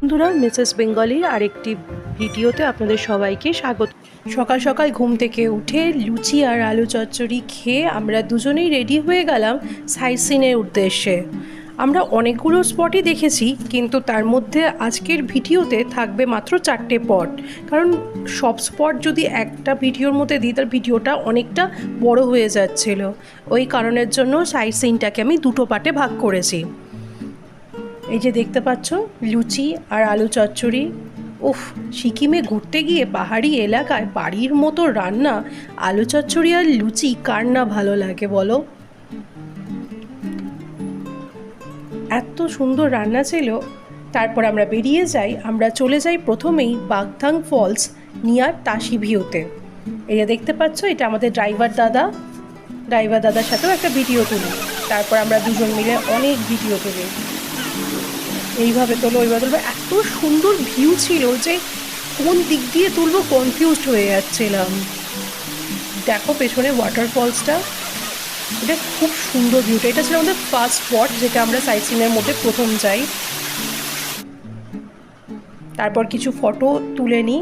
বন্ধুরা, মিসেস বেঙ্গলির আরেকটি ভিডিওতে আপনাদের সবাইকে স্বাগত। সকাল সকাল ঘুম থেকে উঠে লুচি আর আলু চচ্চড়ি খেয়ে আমরা দুজনেই রেডি হয়ে গেলাম সাইট সিনের উদ্দেশ্যে। আমরা অনেকগুলো স্পটই দেখেছি, কিন্তু তার মধ্যে আজকের ভিডিওতে থাকবে মাত্র 4টে স্পট। কারণ সব স্পট যদি একটা ভিডিওর মধ্যে দিই তার ভিডিওটা অনেকটা বড় হয়ে যাচ্ছিল। ওই কারণের জন্য সাইট সিনটাকে আমি দুটো পার্টে ভাগ করেছি। এই যে দেখতে পাচ্ছ লুচি আর আলু চচ্চড়ি। উফ, সিকিমে ঘুরতে গিয়ে পাহাড়ি এলাকায় বাড়ির মতো রান্না আলু চচ্চড়ি আর লুচি কার না ভালো লাগে বলো। এত সুন্দর রান্না ছিল। তারপর আমরা বেরিয়ে যাই। আমরা চলে যাই প্রথমেই বাগথাং ফলস নিয়ার তাসি ভিউতে। এই যে দেখতে পাচ্ছ, এটা আমাদের ড্রাইভার দাদার সাথেও একটা ভিডিও তুলি। তারপর আমরা দুজন মিলে অনেক ভিডিও তুলি। এইভাবে তোলো ওইভাবে তুলবো, এত সুন্দর ভিউ ছিল যে কোন দিক দিয়ে তুলবো কনফিউজড হয়ে যাচ্ছিলাম। দেখো পেছনে ওয়াটারফলসটা, এটা খুব সুন্দর ভিউটা। এটা ছিল আমাদের ফার্স্ট স্পট, যেটা আমরা সাইট সিনের মধ্যে প্রথম যাই। তারপর কিছু ফটো তুলে নিই।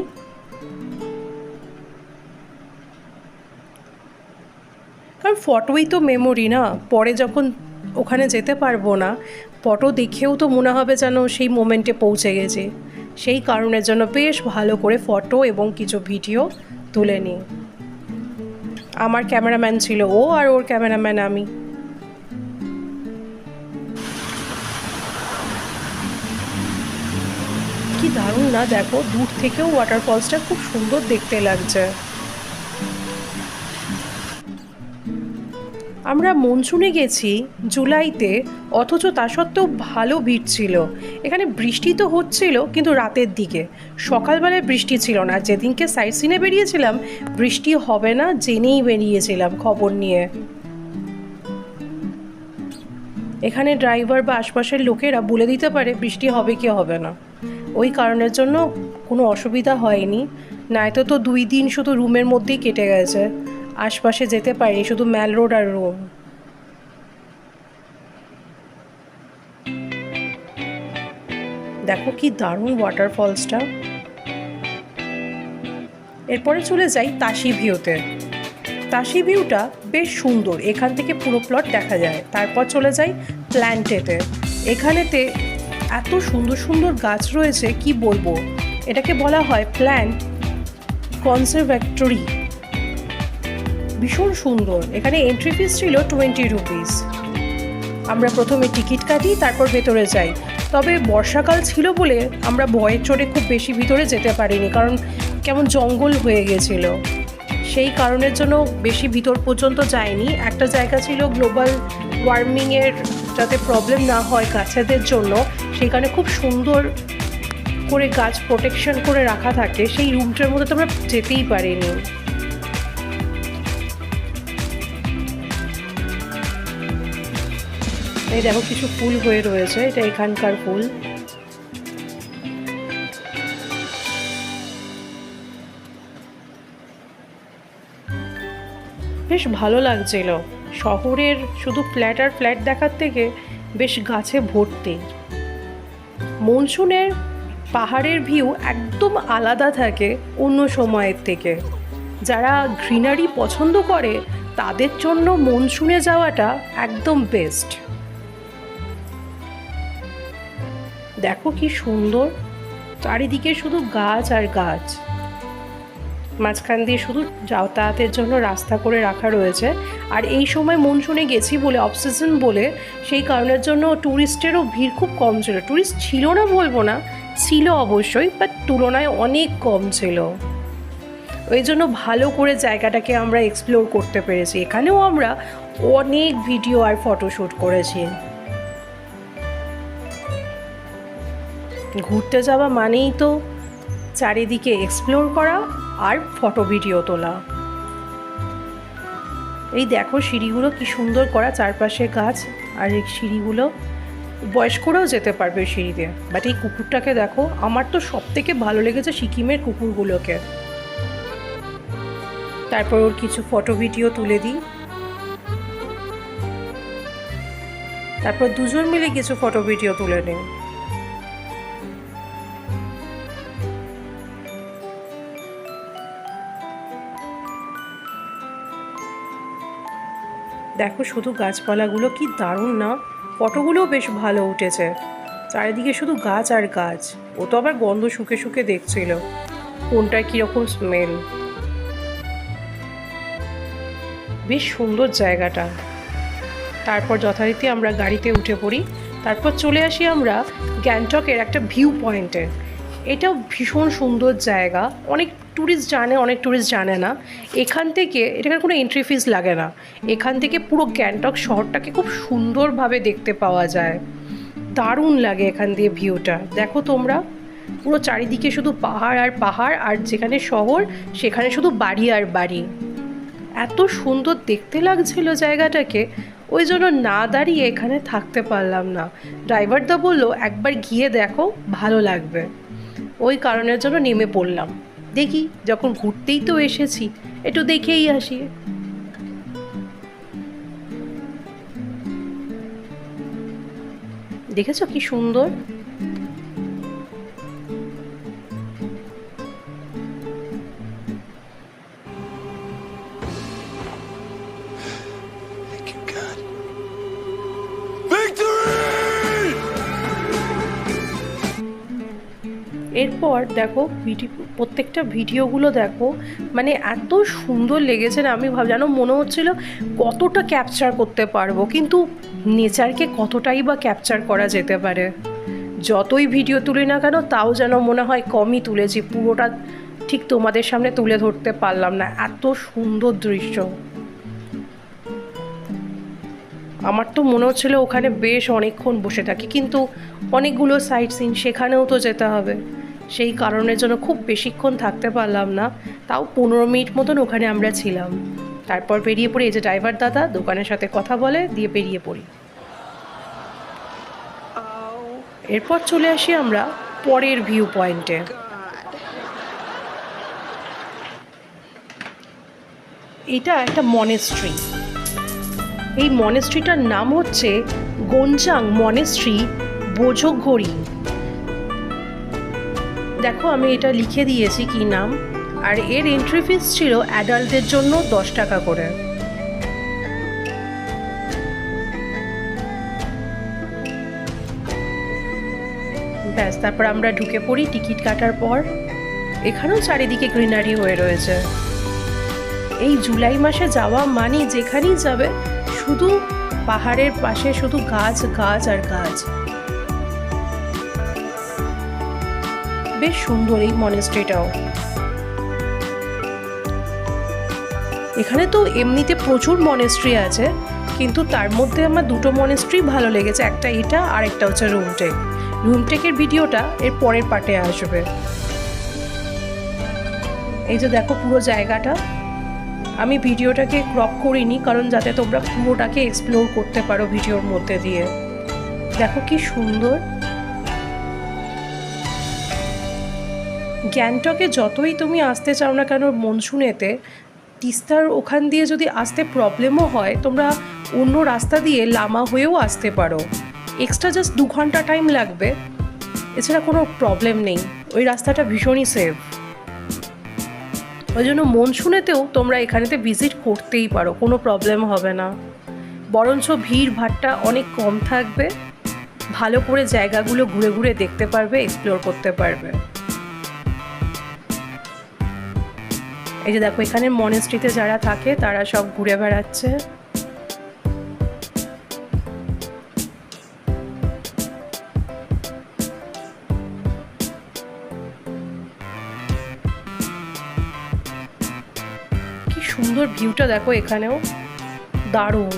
কারণ ফটোই তো মেমোরি না, পরে যখন ওখানে যেতে পারবো না, ফটো দেখেও তো মনে হবে যেন সেই মোমেন্টে পৌঁছে গেছে। সেই কারণের জন্য বেশ ভালো করে ফটো এবং কিছু ভিডিও তুলে নিই। আমার ক্যামেরাম্যান ছিল ও, আর ওর ক্যামেরাম্যান আমি। কি দারুণ না, দেখো দূর থেকেও ওয়াটারফলসটা খুব সুন্দর দেখতে লাগছে। আমরা মনসুনে গেছি জুলাইতে, অথচ তা সত্ত্বেও ভালো ভিড় ছিল। এখানে বৃষ্টি তো হচ্ছিল, কিন্তু রাতের দিকে। সকালবেলায় বৃষ্টি ছিল না। যেদিনকে সাইট সিনে বেরিয়েছিলাম বৃষ্টি হবে না জেনেই বেরিয়েছিলাম খবর নিয়ে। এখানে ড্রাইভার বা আশপাশের লোকেরা বলে দিতে পারে বৃষ্টি হবে কি হবে না। ওই কারণের জন্য কোনো অসুবিধা হয়নি। নয়তো তো 2 দিন শুধু রুমের মধ্যেই কেটে গেছে, আশপাশে যেতে পারিনি, শুধু ম্যাল রোড আর রুম। দেখো কি দারুণ ওয়াটারফলসটা। এরপরে চলে যাই তাসি ভিউতে। তাসি ভিউটা বেশ সুন্দর, এখান থেকে পুরো প্লট দেখা যায়। তারপর চলে যাই প্ল্যান্টেতে। এখানেতে এত সুন্দর সুন্দর গাছ রয়েছে কি বলবো। এটাকে বলা হয় প্ল্যান্ট কনজারভেটরি। ভীষণ সুন্দর। এখানে এন্ট্রি ফিস ছিল 20 রুপিস। আমরা প্রথমে টিকিট কাটি, তারপর ভেতরে যাই। তবে বর্ষাকাল ছিল বলে আমরা ভয়ের চড়ে খুব বেশি ভিতরে যেতে পারিনি, কারণ কেমন জঙ্গল হয়ে গেছিল। সেই কারণের জন্য বেশি ভিতর পর্যন্ত যায়নি। একটা জায়গা ছিল গ্লোবাল ওয়ার্মিংয়ের যাতে প্রবলেম না হয় গাছেদের জন্য, সেখানে খুব সুন্দর করে গাছ প্রোটেকশন করে রাখা থাকে। সেই রুমটার মধ্যে তো আমরা যেতেই পারিনি। এই দেখো কিছু ফুল হয়ে রয়েছে, এটা এখানকার ফুল। বেশ ভালো লাগছিল। শহরের শুধু ফ্ল্যাট আর ফ্ল্যাট দেখার থেকে বেশ গাছে ভর্তি। মনসুনের পাহাড়ের ভিউ একদম আলাদা থাকে অন্য সময়ের থেকে। যারা গ্রিনারি পছন্দ করে তাদের জন্য মনসুনে যাওয়াটা একদম বেস্ট। দেখো কি সুন্দর, চারিদিকে শুধু গাছ আর গাছ। মাঝখান দিয়ে শুধু যাতায়াতের জন্য রাস্তা করে রাখা রয়েছে। আর এই সময় মনসুনে গেছি বলে, অফ সিজন বলে, সেই কারণের জন্য ট্যুরিস্টেরও ভিড় খুব কম ছিল। ট্যুরিস্ট ছিল না বলবো না, ছিল অবশ্যই, বাট তুলনায় অনেক কম ছিল। ওই জন্য ভালো করে জায়গাটাকে আমরা এক্সপ্লোর করতে পেরেছি। এখানেও আমরা অনেক ভিডিও আর ফটোশ্যুট করেছি। ঘুরতে যাওয়া মানেই তো চারিদিকে এক্সপ্লোর করা আর ফটো ভিডিও তোলা। এই দেখো সিঁড়িগুলো কি সুন্দর করা, চারপাশে গাছ। আর এই সিঁড়িগুলো বয়স্করাও যেতে পারবে সিঁড়িতে। বাট এই কুকুরটাকে দেখো, আমার তো সব থেকে ভালো লেগেছে সিকিমের কুকুরগুলোকে। তারপর ওর কিছু ফটো ভিডিও তুলে দিই। তারপর দুজন মিলে কিছু ফটো ভিডিও তুলে নিই। দেখো শুধু গাছপালাগুলো কি দারুণ না, ফটোগুলোও বেশ ভালো উঠেছে। চারিদিকে শুধু গাছ আর গাছ। ও তো আবার গন্ধ শুকে শুকে দেখছিল কোনটায় কীরকম স্মেল। বেশ সুন্দর জায়গাটা। তারপর যথারীতি আমরা গাড়িতে উঠে পড়ি। তারপর চলে আসি আমরা গ্যাংটকের একটা ভিউ পয়েন্টে। এটাও ভীষণ সুন্দর জায়গা। অনেক ট্যুরিস্ট জানে, অনেক ট্যুরিস্ট জানে না। এখান থেকে এটাকে কোনো এন্ট্রি ফিস লাগে না। এখান থেকে পুরো গ্যাংটক শহরটাকে খুব সুন্দরভাবে দেখতে পাওয়া যায়। দারুণ লাগে এখান দিয়ে ভিউটা। দেখো তোমরা, পুরো চারিদিকে শুধু পাহাড় আর পাহাড়, আর যেখানে শহর সেখানে শুধু বাড়ি আর বাড়ি। এত সুন্দর দেখতে লাগছিল জায়গাটাকে, ওই জন্য না দাঁড়িয়ে এখানে থাকতে পারলাম না। ড্রাইভারদা বললো একবার গিয়ে দেখো, ভালো লাগবে। ওই কারণের জন্য নেমে পড়লাম। দেখি, যখন ঘুরতেই তো এসেছি, একটু দেখেই আসি। দেখেছো কি সুন্দর? এরপর দেখো প্রত্যেকটা ভিডিওগুলো দেখো, মানে এত সুন্দর লেগেছে না। আমি যেন মনে হচ্ছিল কতটা ক্যাপচার করতে পারবো, কিন্তু নেচারকে কতটাই বা ক্যাপচার করা যেতে পারে। যতই ভিডিও তুলি না কেন, তাও যেন মনে হয় কমই তুলেছি, পুরোটা ঠিক তোমাদের সামনে তুলে ধরতে পারলাম না। এত সুন্দর দৃশ্য। আমার তো মনে হচ্ছিল ওখানে বেশ অনেকক্ষণ বসে থাকি, কিন্তু অনেকগুলো সাইট সিন, সেখানেও তো যেতে হবে। সেই কারণের জন্য খুব বেশিক্ষণ থাকতে পারলাম না। তাও 15 মিনিট মতন ওখানে আমরা ছিলাম। তারপর বেরিয়ে পড়ি। এই যে ড্রাইভার দাদা দোকানের সাথে কথা বলে দিয়ে বেরিয়ে পড়ি। এরপর চলে আসি আমরা পরের ভিউ পয়েন্টে। এটা একটা মনেস্ট্রি। এই মনেস্ট্রিটার নাম হচ্ছে গোনজাং মনেস্ট্রি বোজোঘড়ি। দেখো আমি এটা লিখে দিয়েছি কি নাম। আর এর এন্ট্রি ফিস ছিল অ্যাডাল্টদের জন্য 10 টাকা করে। ব্যাস, তারপর আমরা ঢুকে পড়ি টিকিট কাটার পর। এখানেও চারিদিকে গ্রিনারি হয়ে রয়েছে। এই জুলাই মাসে যাওয়া মানে যেখানেই যাবে শুধু পাহাড়ের পাশে শুধু গাছ গাছ আর গাছ। বেশ সুন্দর এই মনেস্ট্রিটাও। এখানে তো এমনিতে প্রচুর মনেস্ট্রি আছে, কিন্তু তার মধ্যে আমার দুটো মনেস্ট্রি ভালো লেগেছে। একটা এটা, আর একটা হচ্ছে রুমটেক। রুমটেকের ভিডিওটা এর পরের পার্টে আসবে। এই যে দেখো পুরো জায়গাটা। আমি ভিডিওটাকে ক্রপ করিনি, কারণ যাতে তোমরা পুরোটাকে এক্সপ্লোর করতে পারো ভিডিওর মধ্যে দিয়ে। দেখো কি সুন্দর। গ্যাংটকে যতই তুমি আসতে চাও না কেন মনসুনেতে, তিস্তার ওখান দিয়ে যদি আসতে প্রবলেমও হয়, তোমরা অন্য রাস্তা দিয়ে লামা হয়েও আসতে পারো। এক্সট্রা জাস্ট 2 ঘন্টা টাইম লাগবে, এছাড়া কোনো প্রবলেম নেই। ওই রাস্তাটা ভীষণই সেফ। ওই জন্য মনসুনেতেও তোমরা এখানেতে ভিজিট করতেই পারো, কোনো প্রবলেম হবে না। বরঞ্চ ভিড় ভাট্টা অনেক কম থাকবে। ভালো করে জায়গাগুলো ঘুরে ঘুরে দেখতে পারবে, এক্সপ্লোর করতে পারবে। এই যে দেখো এখানে মনেস্ট্রিতে যারা থাকে তারা সব ঘুরে বেড়াচ্ছে। কি সুন্দর ভিউটা দেখো এখানেও, দারুণ।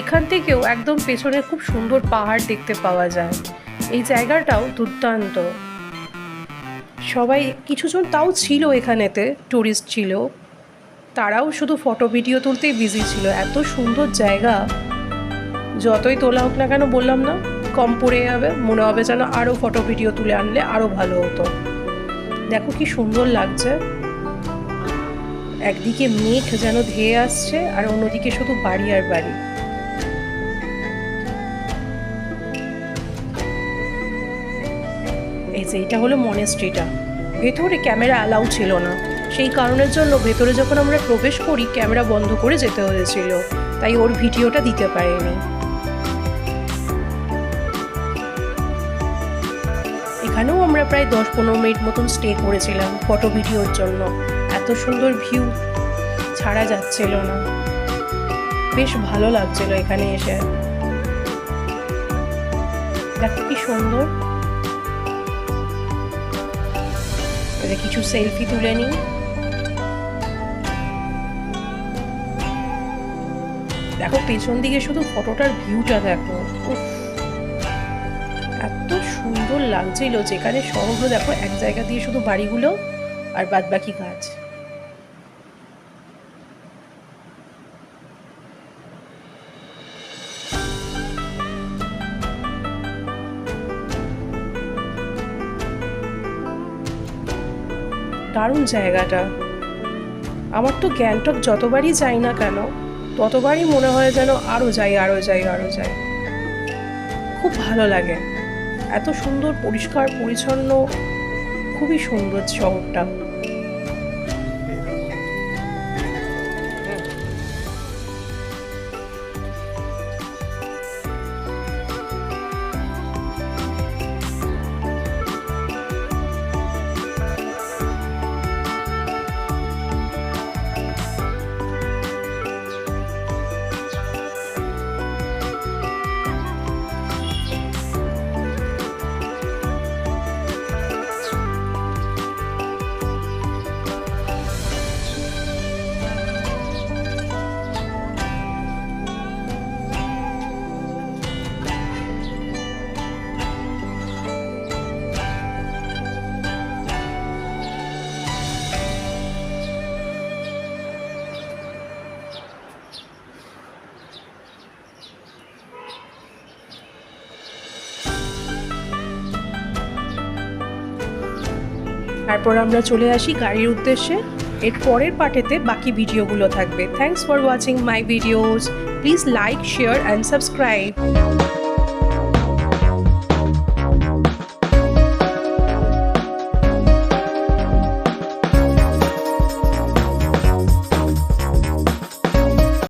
এখান থেকেও একদম পেছনে খুব সুন্দর পাহাড় দেখতে পাওয়া যায়। এই জায়গাটাও দুর্দান্ত। সবাই কিছুজন তাও ছিল এখানেতে, টুরিস্ট ছিল, তারাও শুধু ফটো ভিডিও তুলতেই বিজি ছিল। এত সুন্দর জায়গা, যতই তোলা হোক না কেন বললাম না, কম পড়ে যাবে। মনে হবে যেন আরও ফটো ভিডিও তুলে আনলে আরও ভালো হতো। দেখো কি সুন্দর লাগছে। একদিকে মেঘ যেন ধেয়ে আসছে, আর অন্যদিকে শুধু বাড়ি আর বাড়ি। এই যে এটা হলো মনেস্ট্রিটা। ভেতরে ক্যামেরা অ্যালাউ ছিল না, সেই কারণের জন্য ভেতরে যখন আমরা প্রবেশ করি ক্যামেরা বন্ধ করে যেতে হয়েছিল। তাই ওর ভিডিওটা দিতে পারিনি। এখানেও আমরা প্রায় 10-15 মিনিট মতন স্টে করেছিলাম ফটো ভিডিওর জন্য। এত সুন্দর ভিউ ছাড়া যাচ্ছিল না, বেশ ভালো লাগছিল এখানে এসে। দেখো কি সুন্দর। কিছু সেলফি তুলে নিই। দেখো পেছন দিকে শুধু ফটোটার ভিউটা দেখো, এত সুন্দর লাগছিল। যেখানে শহরগুলো দেখো এক জায়গা দিয়ে শুধু বাড়িগুলো আর বাদবাকি গাছ। দারুণ জায়গাটা। আমার তো গ্যাংটক যতবারই যাই না কেন ততবারই মনে হয় যেন আরো যাই আরো যাই আরো যাই। খুব ভালো লাগে, এত সুন্দর পরিষ্কার পরিচ্ছন্ন, খুবই সুন্দর শহরটা। তারপর আমরা চলে আসি গাড়ির উদ্দেশ্যে। এর পরের পার্টেতে বাকি ভিডিওগুলো থাকবে। Thanks for watching my videos. Please like, share and subscribe.